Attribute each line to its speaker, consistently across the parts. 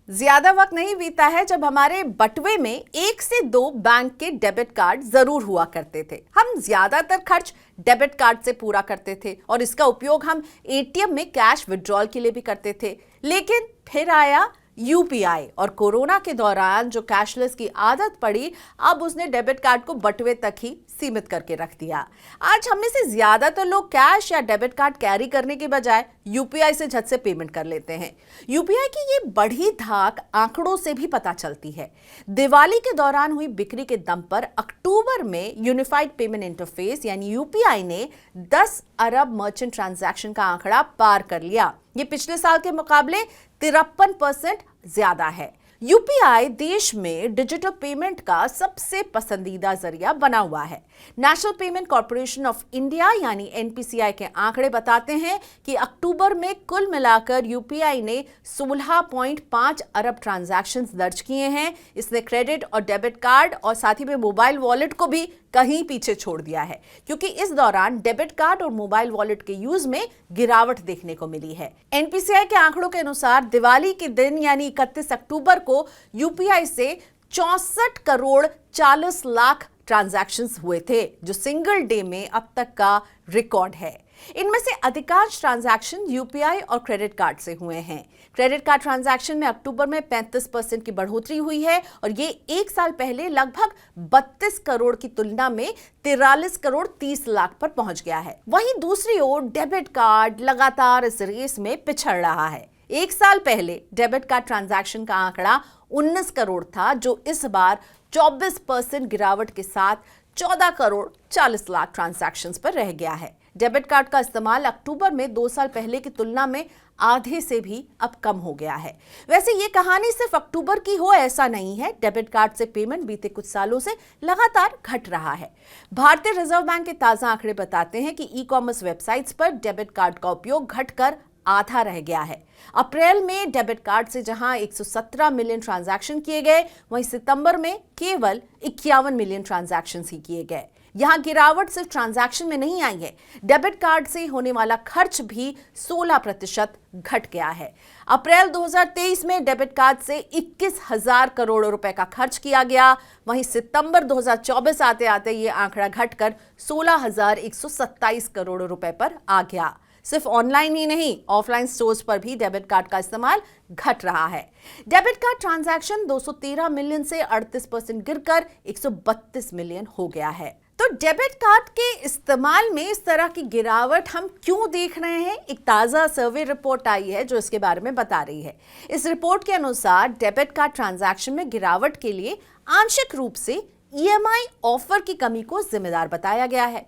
Speaker 1: ज्यादा वक्त नहीं बीता है जब हमारे बटुए में 1 से 2 बैंक के डेबिट कार्ड जरूर हुआ करते थे। हम ज्यादातर खर्च डेबिट कार्ड से पूरा करते थे और इसका उपयोग हम एटीएम में कैश विड्रॉल के लिए भी करते थे। लेकिन फिर आया यूपीआई और कोरोना के दौरान जो कैशलेस की आदत पड़ी, अब उसने डेबिट कार्ड को बटुए तक ही सीमित करके रख दिया। आज हम में से ज्यादातर लोग कैश या डेबिट कार्ड कैरी करने के बजाय यूपीआई से झट से पेमेंट कर लेते हैं। यूपीआई की ये बढ़ी धाक आंकड़ों से भी पता चलती है। दिवाली के दौरान हुई बिक्री के दम पर अक्टूबर में यूनिफाइड पेमेंट इंटरफेस यानी यूपीआई ने 10 अरब मर्चेंट ट्रांजैक्शन का आंकड़ा पार कर लिया। ये पिछले साल के मुकाबले 53% ज्यादा है। यूपीआई देश में डिजिटल पेमेंट का सबसे पसंदीदा जरिया बना हुआ है। National payment corporation of India यानी एनपीसीआई के आंकड़े बताते हैं कि अक्टूबर में कुल मिलाकर यूपीआई ने 16.5 अरब ट्रांजैक्शंस दर्ज किए हैं। इसने क्रेडिट और डेबिट कार्ड और साथ ही में मोबाइल वॉलेट को भी कहीं पीछे छोड़ दिया है, क्योंकि इस दौरान डेबिट कार्ड और मोबाइल वॉलेट के यूज में गिरावट देखने को मिली है। एनपीसीआई के आंकड़ों के अनुसार दिवाली के दिन यानी 31 अक्टूबर को यूपीआई से 64 करोड़ 40 लाख ट्रांजैक्शंस हुए थे, जो सिंगल डे में अब तक का रिकॉर्ड है। इनमें से अधिकांश ट्रांजैक्शन यूपीआई और क्रेडिट कार्ड से हुए हैं। क्रेडिट कार्ड ट्रांजैक्शन में अक्टूबर में 35% की बढ़ोतरी हुई है और ये एक साल पहले लगभग 32 करोड़ की तुलना में 43 करोड़ 30 लाख पर पहुंच गया है। वहीं दूसरी ओर डेबिट कार्ड लगातार इस रेस में पिछड़ रहा है। एक साल पहले डेबिट कार्ड ट्रांजैक्शन का आंकड़ा 19 करोड़ था, जो इस बार 24% गिरावट के साथ 14 करोड़ 40 लाख ट्रांजैक्शंस पर रह गया है। डेबिट कार्ड का इस्तेमाल अक्टूबर में 2 साल पहले की तुलना में आधे से भी अब कम हो गया है। वैसे ये कहानी सिर्फ अक्टूबर की हो ऐसा नहीं है। डेबिट कार्ड से पेमेंट बीते कुछ सालों से लगातार घट रहा है। भारतीय रिजर्व बैंक के ताजा आंकड़े बताते हैं कि ई कॉमर्स वेबसाइट्स पर डेबिट कार्ड का उपयोग घटकर आधा रह गया है। अप्रैल में डेबिट कार्ड से जहां 117 मिलियन ट्रांजैक्शन किए गए, वहीं सितंबर में केवल 51 मिलियन ट्रांजैक्शन ही किए गए। यहां गिरावट सिर्फ ट्रांजैक्शन में नहीं आई है, डेबिट कार्ड से होने वाला खर्च भी 16% घट गया है। अप्रैल 2023 में डेबिट कार्ड से 21,000 करोड़ रुपए का खर्च किया गया। वहीं सितंबर 2024 आते आते ये आंकड़ा घटकर 16,127 करोड़ रुपए पर आ गया। सिर्फ ऑनलाइन ही नहीं, ऑफलाइन स्टोर्स पर भी डेबिट कार्ड का इस्तेमाल घट रहा है। डेबिट कार्ड ट्रांजैक्शन 213 मिलियन से 38% गिरकर 132 मिलियन हो गया है। तो डेबिट कार्ड के इस्तेमाल में इस तरह की गिरावट हम क्यों देख रहे हैं? एक ताजा सर्वे रिपोर्ट आई है जो इसके बारे में बता रही है। इस रिपोर्ट के अनुसार डेबिट कार्ड ट्रांजैक्शन में गिरावट के लिए आंशिक रूप से ईएमआई ऑफर की कमी को जिम्मेदार बताया गया है,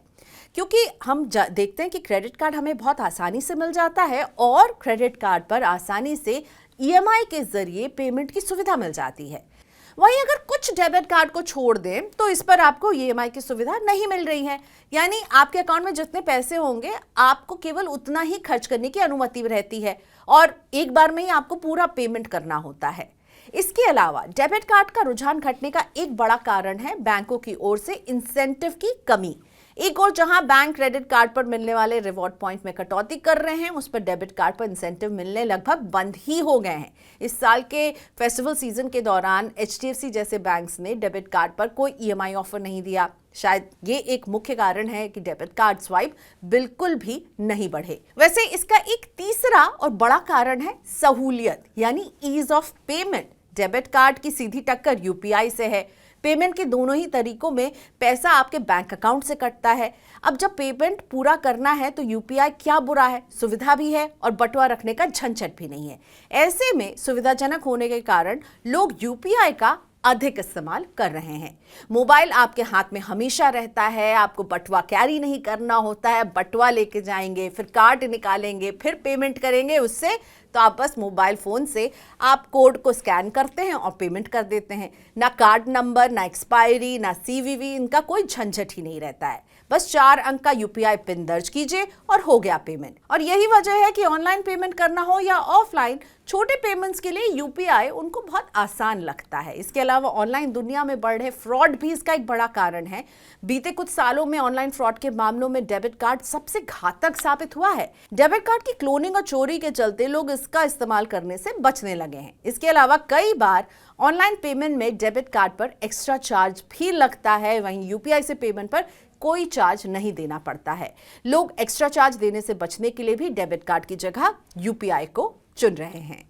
Speaker 1: क्योंकि हम देखते हैं कि क्रेडिट कार्ड हमें बहुत आसानी से मिल जाता है और क्रेडिट कार्ड पर आसानी से ईएमआई के जरिए पेमेंट की सुविधा मिल जाती है। वहीं अगर कुछ डेबिट कार्ड को छोड़ दें तो इस पर आपको ईएमआई की सुविधा नहीं मिल रही है, यानी आपके अकाउंट में जितने पैसे होंगे आपको केवल उतना ही खर्च करने की अनुमति रहती है और एक बार में ही आपको पूरा पेमेंट करना होता है। इसके अलावा डेबिट कार्ड का रुझान घटने का एक बड़ा कारण है बैंकों की ओर से इंसेंटिव की कमी। एक और जहां बैंक क्रेडिट कार्ड पर मिलने वाले रिवॉर्ड पॉइंट में कटौती कर रहे हैं, उस पर डेबिट कार्ड पर इंसेंटिव मिलने लगभग बंद ही हो गए हैं। इस साल के फेस्टिवल सीजन के दौरान एचडीएफसी जैसे बैंक्स ने डेबिट कार्ड पर कोई ईएमआई ऑफर नहीं दिया। शायद ये एक मुख्य कारण है कि डेबिट कार्ड स्वाइप बिल्कुल भी नहीं बढ़े। वैसे इसका एक तीसरा और बड़ा कारण है सहूलियत यानी ease of payment. Debit card की सीधी टक्कर यूपीआई से है। पेमेंट के दोनों ही तरीकों में पैसा आपके बैंक अकाउंट से कटता है। अब जब पेमेंट पूरा करना है तो यूपीआई क्या बुरा है, सुविधा भी है और बटुआ रखने का झंझट भी नहीं है। ऐसे में सुविधाजनक होने के कारण लोग यूपीआई का अधिक इस्तेमाल कर रहे हैं। मोबाइल आपके हाथ में हमेशा रहता है, आपको बटुआ कैरी नहीं करना होता है। बटुआ लेके जाएंगे, फिर कार्ड निकालेंगे, फिर पेमेंट करेंगे उससे, तो आप बस मोबाइल फोन से आप कोड को स्कैन करते हैं और पेमेंट कर देते हैं। ना कार्ड नंबर, ना एक्सपायरी, ना सीवीवी, इनका कोई झंझट ही नहीं रहता है। बस 4 अंक का यूपीआई पिन दर्ज कीजिए और हो गया पेमेंट। और यही वजह है कि ऑनलाइन पेमेंट करना हो या ऑफलाइन, छोटे पेमेंट्स के लिए यूपीआई उनको बहुत आसान लगता है। इसके अलावा ऑनलाइन दुनिया में बढ़ रहे फ्रॉड भी इसका एक बड़ा कारण है। बीते कुछ सालों में ऑनलाइन फ्रॉड के मामलों में डेबिट कार्ड सबसे घातक साबित हुआ है। डेबिट कार्ड की क्लोनिंग और चोरी के चलते लोग इसका इस्तेमाल करने से बचने लगे हैं। इसके अलावा कई बार ऑनलाइन पेमेंट में डेबिट कार्ड पर एक्स्ट्रा चार्ज भी लगता है। वहीं यूपीआई से पेमेंट पर कोई चार्ज नहीं देना पड़ता है। लोग एक्स्ट्रा चार्ज देने से बचने के लिए भी डेबिट कार्ड की जगह यूपीआई को चुन रहे हैं।